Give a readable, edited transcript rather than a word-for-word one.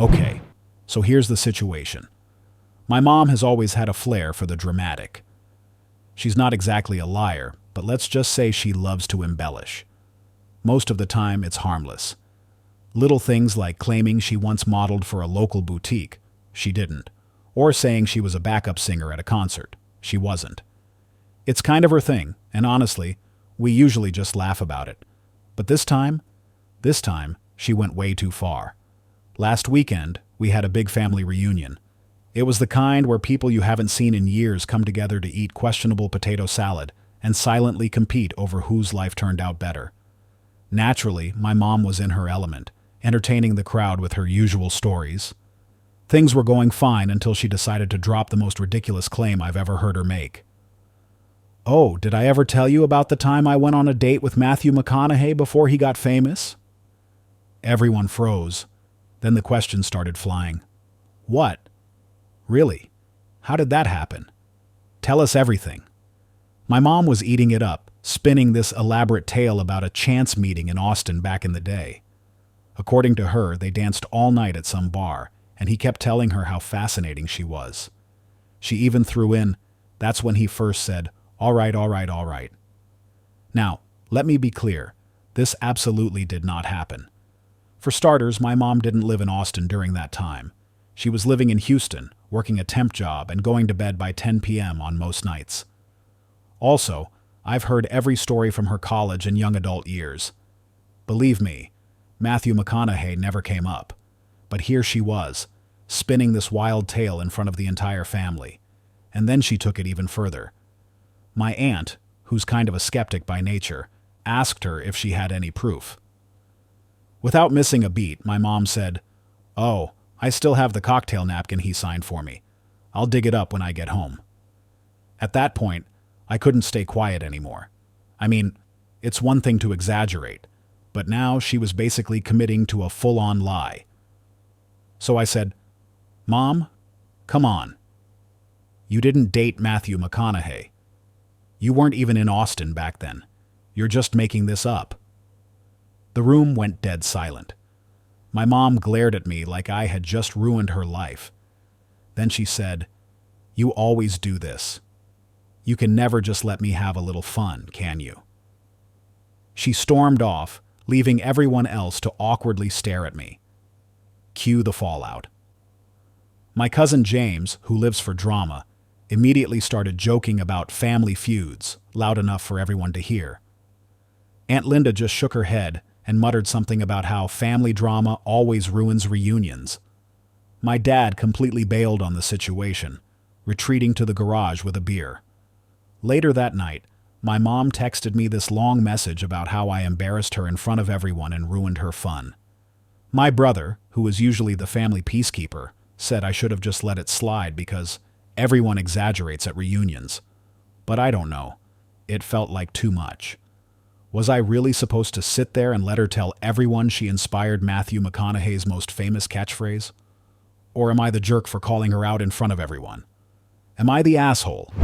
Okay, so here's the situation. My mom has always had a flair for the dramatic. She's not exactly a liar, but let's just say she loves to embellish. Most of the time, it's harmless. Little things like claiming she once modeled for a local boutique. She didn't. Or saying she was a backup singer at a concert. She wasn't. It's kind of her thing, and honestly, we usually just laugh about it. But this time, she went way too far. Last weekend, we had a big family reunion. It was the kind where people you haven't seen in years come together to eat questionable potato salad and silently compete over whose life turned out better. Naturally, my mom was in her element, entertaining the crowd with her usual stories. Things were going fine until she decided to drop the most ridiculous claim I've ever heard her make. "Oh, did I ever tell you about the time I went on a date with Matthew McConaughey before he got famous?" Everyone froze. Then the questions started flying. "What? Really? How did that happen? Tell us everything." My mom was eating it up, spinning this elaborate tale about a chance meeting in Austin back in the day. According to her, they danced all night at some bar, and he kept telling her how fascinating she was. She even threw in, "That's when he first said, 'All right, all right, all right.'" Now, let me be clear, this absolutely did not happen. For starters, my mom didn't live in Austin during that time. She was living in Houston, working a temp job and going to bed by 10 p.m. on most nights. Also, I've heard every story from her college and young adult years. Believe me, Matthew McConaughey never came up. But here she was, spinning this wild tale in front of the entire family. And then she took it even further. My aunt, who's kind of a skeptic by nature, asked her if she had any proof. Without missing a beat, my mom said, "Oh, I still have the cocktail napkin he signed for me. I'll dig it up when I get home." At that point, I couldn't stay quiet anymore. I mean, it's one thing to exaggerate, but now she was basically committing to a full-on lie. So I said, "Mom, come on. You didn't date Matthew McConaughey. You weren't even in Austin back then. You're just making this up." The room went dead silent. My mom glared at me like I had just ruined her life. Then she said, "You always do this. You can never just let me have a little fun, can you?" She stormed off, leaving everyone else to awkwardly stare at me. Cue the fallout. My cousin James, who lives for drama, immediately started joking about family feuds, loud enough for everyone to hear. Aunt Linda just shook her head and muttered something about how family drama always ruins reunions. My dad completely bailed on the situation, retreating to the garage with a beer. Later that night, my mom texted me this long message about how I embarrassed her in front of everyone and ruined her fun. My brother, who is usually the family peacekeeper, said I should have just let it slide because everyone exaggerates at reunions. But I don't know. It felt like too much. Was I really supposed to sit there and let her tell everyone she inspired Matthew McConaughey's most famous catchphrase? Or am I the jerk for calling her out in front of everyone? Am I the asshole?